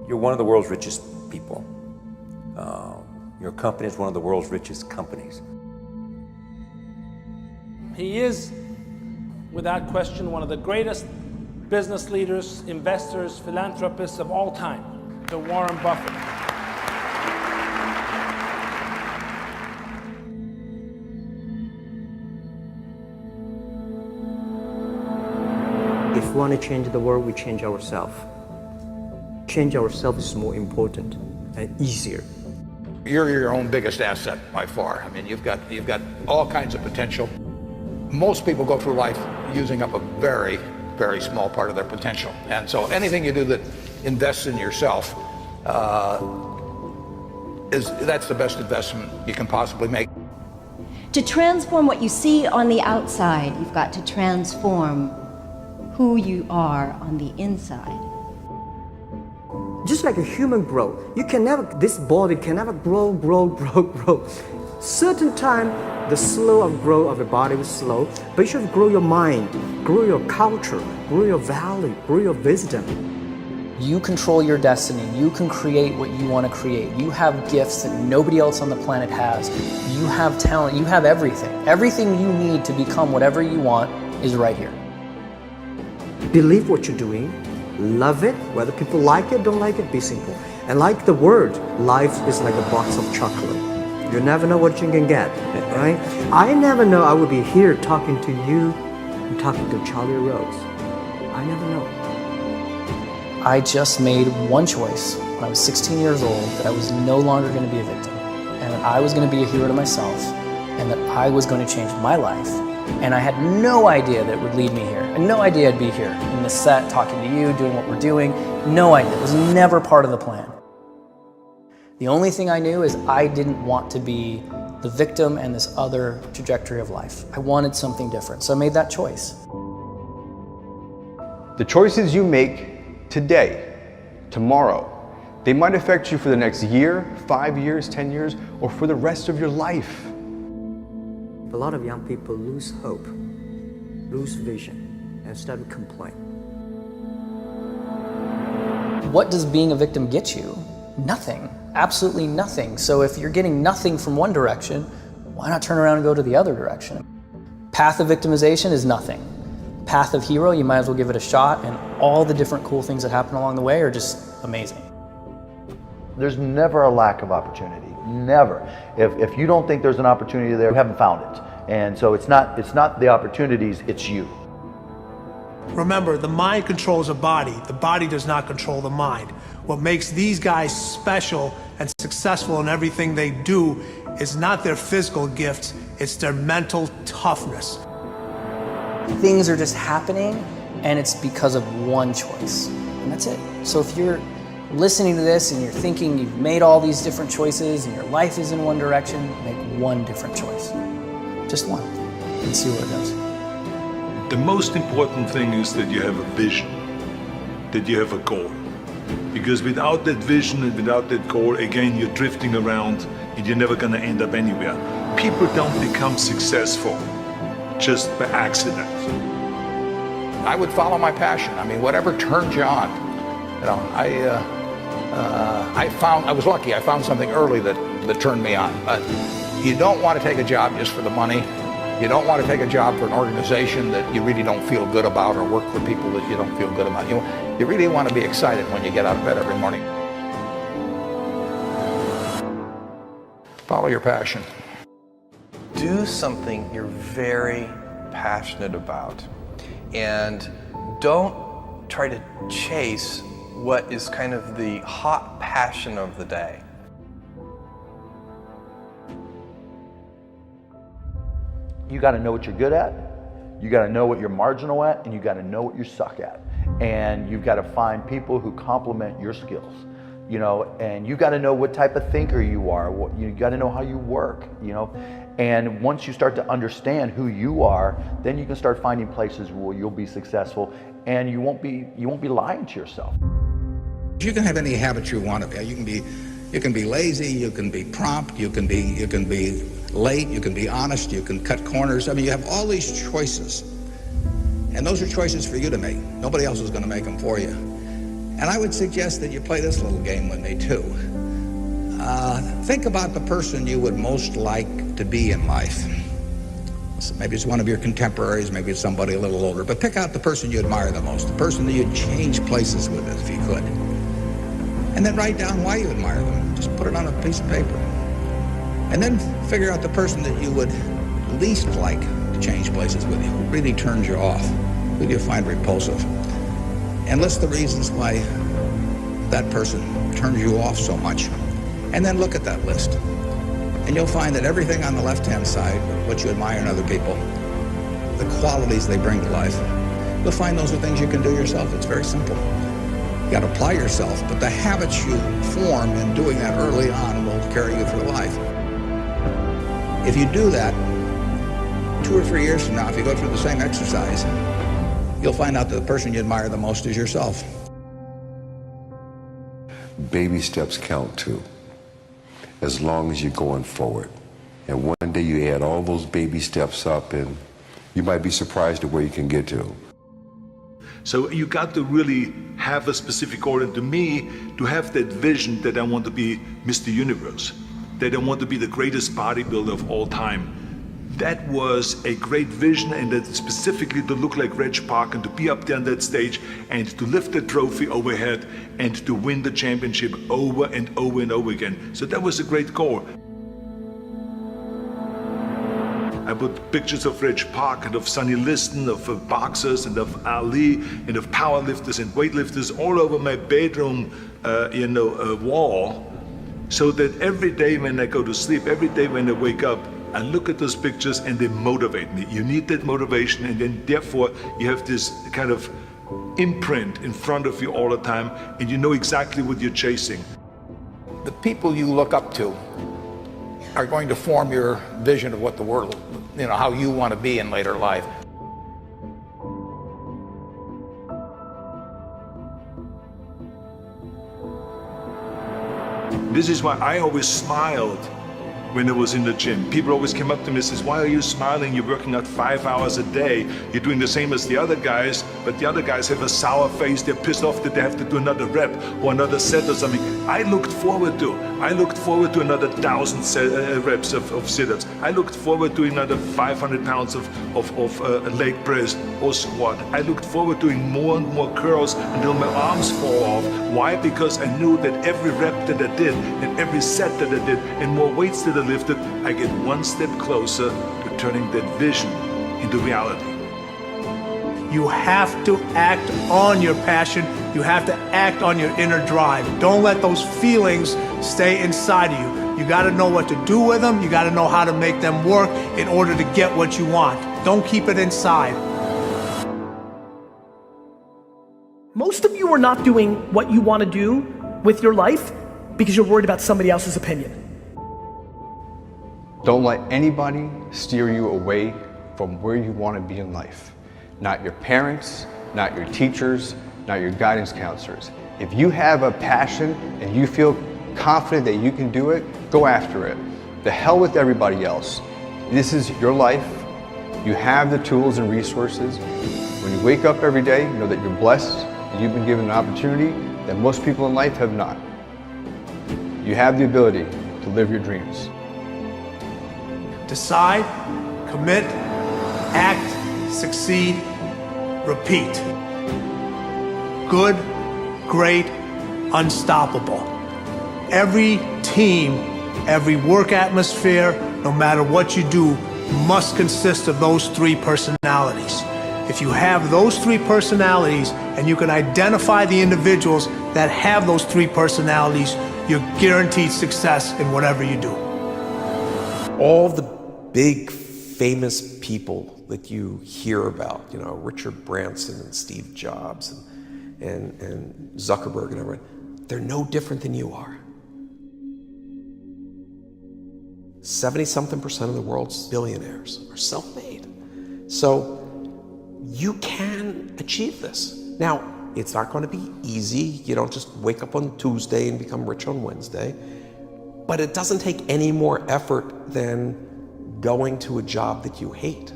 You're one of the world's richest people. Your company is one of the world's richest companies. He is, without question, one of the greatest business leaders, investors, philanthropists of all time, the Warren Buffett. If we want to change the world, we change ourselves. Change ourselves is more important and easier. You're your own biggest asset by far. I mean, you've got all kinds of potential. Most people go through life using up a very, very small part of their potential. And so anything you do that invests in yourself, that's the best investment you can possibly make. To transform what you see on the outside, you've got to transform who you are on the inside. Just like a human grow, this body can never grow. Certain time, the slow of growth of the body is slow, but you should grow your mind, grow your culture, grow your value, grow your wisdom. You control your destiny. You can create what you want to create. You have gifts that nobody else on the planet has. You have talent. You have everything. Everything you need to become whatever you want is right here. Believe what you're doing. Love it, whether people like it, don't like it, be simple. And like the word, life is like a box of chocolate. You never know what you can get, right? I never know I would be here talking to you and talking to Charlie Rose. I never know. I just made one choice when I was 16 years old that I was no longer going to be a victim and that I was going to be a hero to myself and that I was going to change my life. And I had no idea that it would lead me here. And no idea I'd be here in this set, talking to you, doing what we're doing. No idea. It was never part of the plan. The only thing I knew is I didn't want to be the victim and this other trajectory of life. I wanted something different, so I made that choice. The choices you make today, tomorrow, they might affect you for the next year, 5 years, 10 years, or for the rest of your life. A lot of young people lose hope, lose vision, and start to complain. What does being a victim get you? Nothing. Absolutely nothing. So if you're getting nothing from one direction, why not turn around and go to the other direction? Path of victimization is nothing. Path of hero, you might as well give it a shot, and all the different cool things that happen along the way are just amazing. There's never a lack of opportunity. Never. If you don't think there's an opportunity there, you haven't found it. And so it's not the opportunities, it's you. Remember, the mind controls the body does not control the mind. What makes these guys special and successful in everything they do is not their physical gifts, it's their mental toughness. Things are just happening, and it's because of one choice, and that's it. So if you're listening to this and you're thinking you've made all these different choices and your life is in one direction, make one different choice. Just one, and see where it goes. The most important thing is that you have a vision, that you have a goal. Because without that vision and without that goal, again, you're drifting around and you're never gonna end up anywhere. People don't become successful just by accident. I would follow my passion. I mean, whatever turns you on. You know, I was lucky. I found something early that turned me on. But you don't want to take a job just for the money. You don't want to take a job for an organization that you really don't feel good about, or work for people that you don't feel good about. You really want to be excited when you get out of bed every morning. Follow your passion. Do something you're very passionate about, and don't try to chase what is kind of the hot passion of the day. You got to know what you're good at, you got to know what you're marginal at, and you got to know what you suck at. And you've got to find people who complement your skills, you know, and you got to know what type of thinker you are, you got to know how you work, you know. And once you start to understand who you are, then you can start finding places where you'll be successful, and you won't be lying to yourself. You can have any habit you want to be. You can be lazy, you can be prompt, you can be late, you can be honest, you can cut corners. I mean, you have all these choices. And those are choices for you to make. Nobody else is going to make them for you. And I would suggest that you play this little game with me too. Think about the person you would most like to be in life. So maybe it's one of your contemporaries, maybe it's somebody a little older, but pick out the person you admire the most, the person that you'd change places with if you could. And then write down why you admire them. Just put it on a piece of paper. And then figure out the person that you would least like to change places with you, who really turns you off, who you find repulsive. And list the reasons why that person turns you off so much. And then look at that list. And you'll find that everything on the left-hand side, what you admire in other people, the qualities they bring to life, you'll find those are things you can do yourself. It's very simple. You got to apply yourself, but the habits you form in doing that early on will carry you through life. If you do that, 2 or 3 years from now, if you go through the same exercise, you'll find out that the person you admire the most is yourself. Baby steps count too, as long as you're going forward. And one day you add all those baby steps up and you might be surprised at where you can get to. So you got to really have a specific goal. And to me, to have that vision that I want to be Mr. Universe, that I want to be the greatest bodybuilder of all time, that was a great vision, and that specifically to look like Reg Park and to be up there on that stage and to lift the trophy overhead and to win the championship over and over and over again. So that was a great goal. I put pictures of Reg Park and of Sonny Liston, of boxers and of Ali and of powerlifters and weightlifters all over my bedroom wall, so that every day when I go to sleep, every day when I wake up, I look at those pictures and they motivate me. You need that motivation, and then therefore you have this kind of imprint in front of you all the time, and you know exactly what you're chasing. The people you look up to are going to form your vision of what the world, how you want to be in later life. This is why I always smiled when I was in the gym. People always came up to me and says, "Why are you smiling? You're working out 5 hours a day. You're doing the same as the other guys, but the other guys have a sour face. They're pissed off that they have to do another rep or another set or something." I looked forward to another 1,000 reps of sit-ups. I looked forward to another 500 pounds of leg press or squat. I looked forward to doing more and more curls until my arms fall off. Why? Because I knew that every rep that I did and every set that I did and more weights that I lifted, I get one step closer to turning that vision into reality. You have to act on your passion. You have to act on your inner drive. Don't let those feelings stay inside of you. You got to know what to do with them. You got to know how to make them work in order to get what you want. Don't keep it inside. Most of you are not doing what you want to do with your life because you're worried about somebody else's opinion. Don't let anybody steer you away from where you want to be in life. Not your parents, not your teachers, not your guidance counselors. If you have a passion and you feel confident that you can do it, go after it. The hell with everybody else. This is your life. You have the tools and resources. When you wake up every day, know that you're blessed and you've been given an opportunity that most people in life have not. You have the ability to live your dreams. Decide, commit, act, succeed, repeat. Good, great, unstoppable. Every team, every work atmosphere, no matter what you do, must consist of those 3 personalities. If you have those 3 personalities and you can identify the individuals that have those 3 personalities, you're guaranteed success in whatever you do. All the big famous people that you hear about, Richard Branson and Steve Jobs and Zuckerberg and everyone, they're no different than you are. 70-something% of the world's billionaires are self-made. So you can achieve this. Now, it's not going to be easy. You don't just wake up on Tuesday and become rich on Wednesday. But it doesn't take any more effort than going to a job that you hate.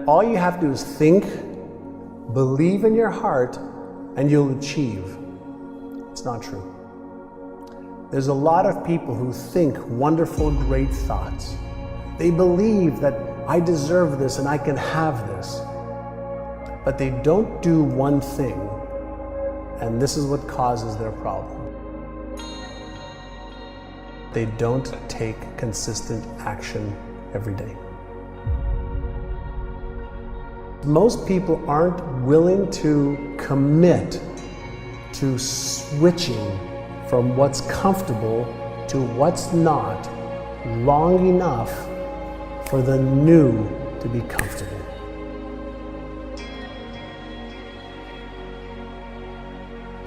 All you have to do is think, believe in your heart and you'll achieve. It's not true. There's a lot of people who think wonderful, great thoughts. They believe that I deserve this and I can have this. But they don't do one thing, and this is what causes their problem. They don't take consistent action every day. Most people aren't willing to commit to switching from what's comfortable to what's not long enough for the new to be comfortable.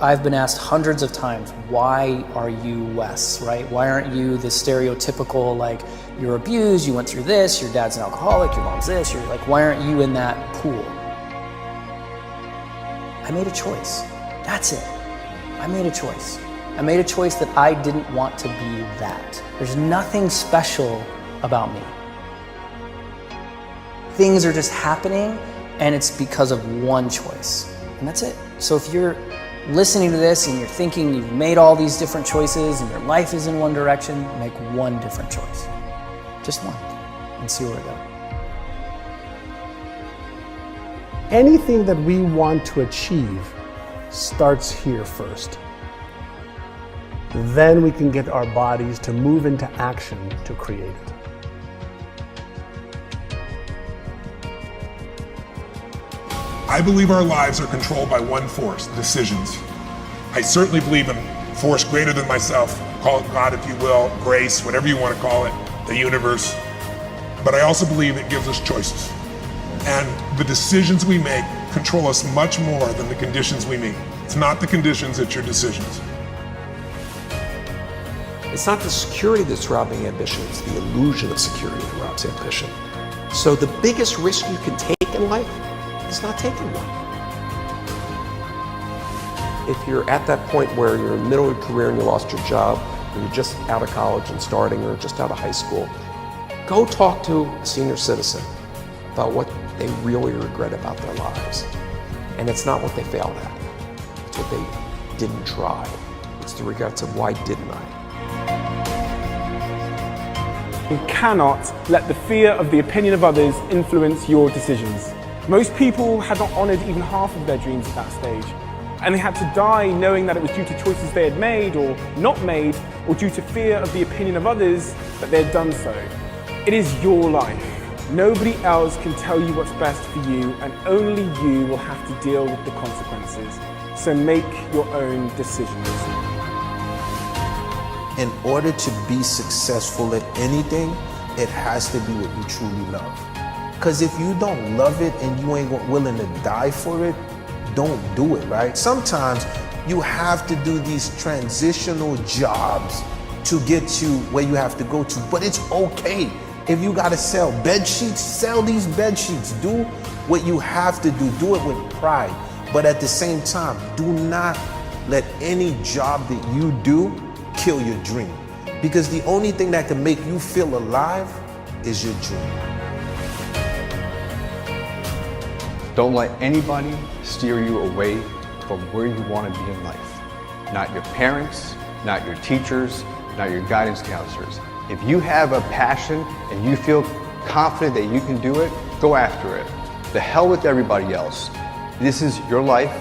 I've been asked hundreds of times, why are you Wes, right? Why aren't you the stereotypical, like, you're abused, you went through this, your dad's an alcoholic, your mom's this, you're like, why aren't you in that pool? I made a choice. That's it. I made a choice. I made a choice that I didn't want to be that. There's nothing special about me. Things are just happening, and it's because of one choice. And that's it. So if you're listening to this and you're thinking you've made all these different choices and your life is in one direction, make one different choice. Just one. And see where it goes. Anything that we want to achieve starts here first. Then we can get our bodies to move into action to create it. I believe our lives are controlled by one force, decisions. I certainly believe in a force greater than myself, call it God if you will, grace, whatever you want to call it, the universe. But I also believe it gives us choices. And the decisions we make control us much more than the conditions we meet. It's not the conditions, it's your decisions. It's not the security that's robbing ambition, it's the illusion of security that robs ambition. So the biggest risk you can take in life is not taking one. If you're at that point where you're in the middle of your career and you lost your job, or you're just out of college and starting, or just out of high school, go talk to a senior citizen about what they really regret about their lives. And it's not what they failed at, it's what they didn't try. It's the regrets of why didn't I? You cannot let the fear of the opinion of others influence your decisions. Most people had not honored even half of their dreams at that stage, and they had to die knowing that it was due to choices they had made or not made, or due to fear of the opinion of others that they had done so. It is your life. Nobody else can tell you what's best for you, and only you will have to deal with the consequences. So make your own decisions. In order to be successful at anything, it has to be what you truly love. Because if you don't love it and you ain't willing to die for it, don't do it, right? Sometimes you have to do these transitional jobs to get you where you have to go to, but it's okay. If you gotta sell bed sheets, sell these bed sheets. Do what you have to do. Do it with pride. But at the same time, do not let any job that you do kill your dream. Because the only thing that can make you feel alive is your dream. Don't let anybody steer you away from where you want to be in life. Not your parents, not your teachers, not your guidance counselors. If you have a passion and you feel confident that you can do it, go after it. The hell with everybody else. This is your life.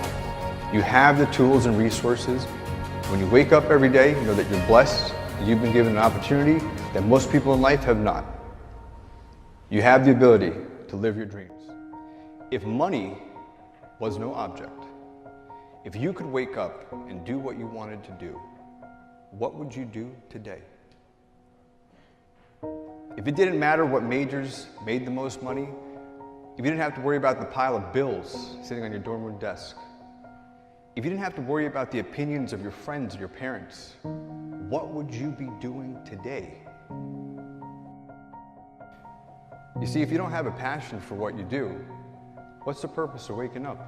You have the tools and resources. When you wake up every day, you know that you're blessed, and you've been given an opportunity that most people in life have not. You have the ability to live your dreams. If money was no object, if you could wake up and do what you wanted to do, what would you do today? If it didn't matter what majors made the most money, if you didn't have to worry about the pile of bills sitting on your dorm room desk, if you didn't have to worry about the opinions of your friends and your parents, what would you be doing today? You see, if you don't have a passion for what you do, what's the purpose of waking up?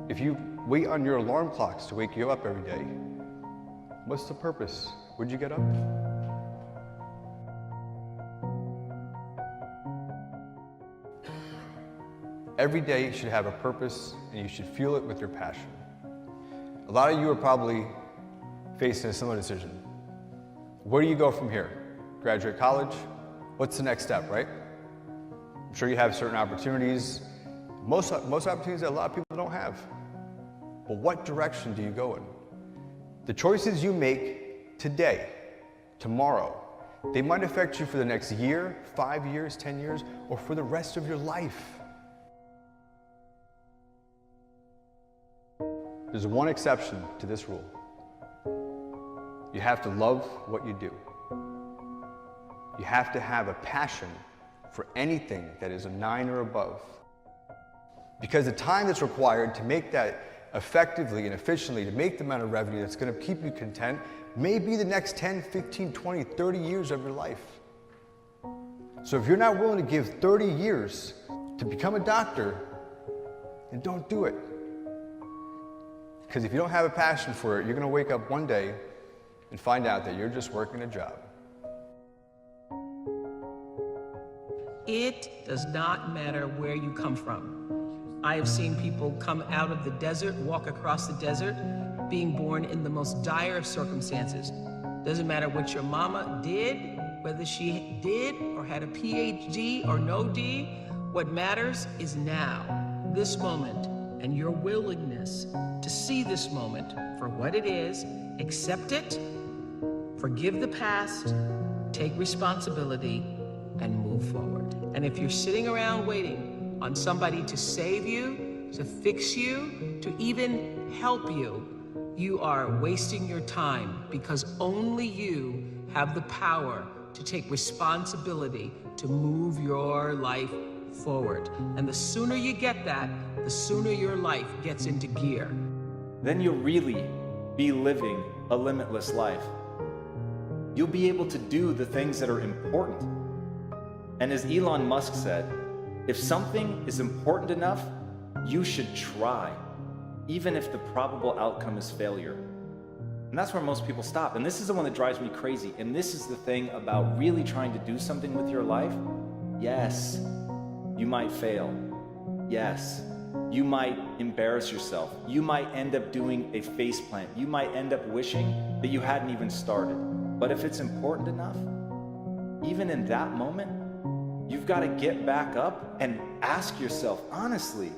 If you wait on your alarm clocks to wake you up every day, what's the purpose? Would you get up? Every day should have a purpose and you should fuel it with your passion. A lot of you are probably facing a similar decision. Where do you go from here? Graduate college? What's the next step, right? I'm sure you have certain opportunities, most opportunities that a lot of people don't have. But what direction do you go in? The choices you make today, tomorrow, they might affect you for the next year, 5 years, 10 years, or for the rest of your life. There's one exception to this rule. You have to love what you do. You have to have a passion for anything that is a 9 or above. Because the time that's required to make that effectively and efficiently, to make the amount of revenue that's going to keep you content, may be the next 10, 15, 20, 30 years of your life. So if you're not willing to give 30 years to become a doctor, then don't do it. Because if you don't have a passion for it, you're going to wake up one day and find out that you're just working a job. It does not matter where you come from. I have seen people come out of the desert, walk across the desert, being born in the most dire of circumstances. Doesn't matter what your mama did, whether she did or had a PhD or no D. What matters is now, this moment, and your willingness to see this moment for what it is, accept it, forgive the past, take responsibility, and move forward. And if you're sitting around waiting on somebody to save you, to fix you, to even help you, you are wasting your time, because only you have the power to take responsibility to move your life forward. And the sooner you get that, the sooner your life gets into gear. Then you'll really be living a limitless life. You'll be able to do the things that are important. And as Elon Musk said, if something is important enough, you should try, even if the probable outcome is failure. And that's where most people stop. And this is the one that drives me crazy. And this is the thing about really trying to do something with your life. Yes, you might fail. Yes, you might embarrass yourself. You might end up doing a faceplant. You might end up wishing that you hadn't even started. But if it's important enough, even in that moment, you've got to get back up and ask yourself, honestly,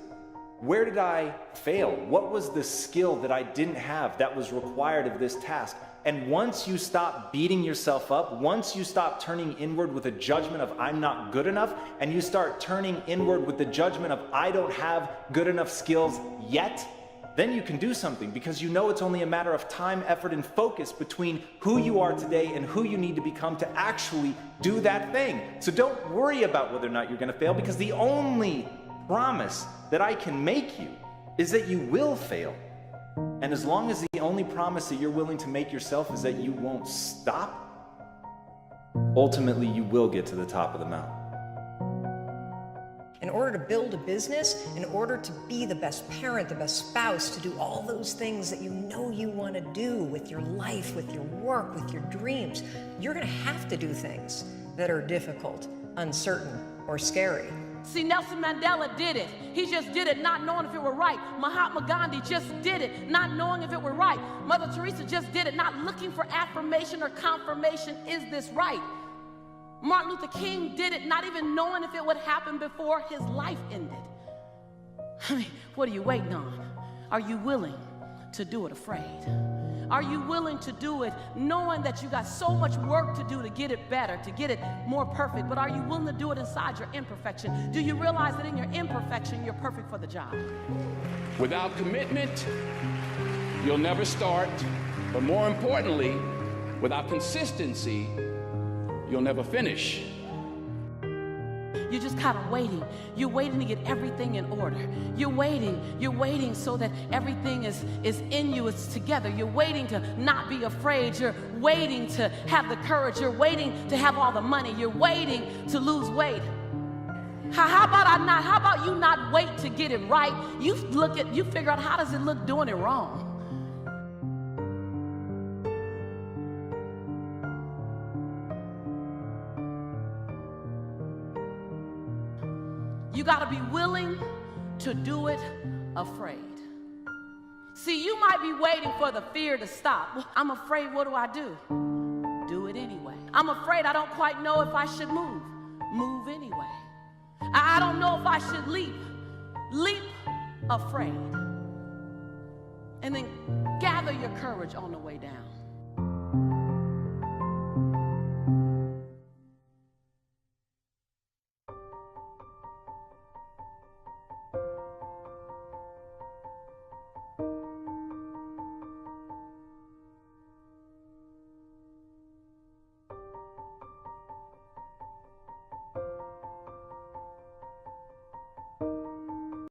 where did I fail? What was the skill that I didn't have that was required of this task? And once you stop beating yourself up, once you stop turning inward with a judgment of I'm not good enough, and you start turning inward with the judgment of I don't have good enough skills yet, then you can do something, because you know it's only a matter of time, effort, and focus between who you are today and who you need to become to actually do that thing. So don't worry about whether or not you're going to fail, because the only promise that I can make you is that you will fail. And as long as the only promise that you're willing to make yourself is that you won't stop, ultimately you will get to the top of the mountain. In order to build a business, in order to be the best parent, the best spouse, to do all those things that you know you want to do with your life, with your work, with your dreams, you're going to have to do things that are difficult, uncertain, or scary. See, Nelson Mandela did it. He just did it not knowing if it were right. Mahatma Gandhi just did it not knowing if it were right. Mother Teresa just did it not looking for affirmation or confirmation. Is this right? Martin Luther King did it not even knowing if it would happen before his life ended. I mean, what are you waiting on? Are you willing to do it afraid? Are you willing to do it knowing that you got so much work to do to get it better, to get it more perfect? But are you willing to do it inside your imperfection? Do you realize that in your imperfection, you're perfect for the job? Without commitment, you'll never start. But more importantly, without consistency, you'll never finish. You're just kind of waiting. You're waiting to get everything in order. You're waiting so that everything is in you, it's together. You're waiting to not be afraid. You're waiting to have the courage. You're waiting to have all the money. You're waiting to lose weight. How about you not wait to get it right? You figure out how does it look doing it wrong. You got to be willing to do it afraid. See, you might be waiting for the fear to stop. Well, I'm afraid, what do? Do it anyway. I'm afraid I don't quite know if I should move. Move anyway. I don't know if I should leap. Leap afraid. And then gather your courage on the way down.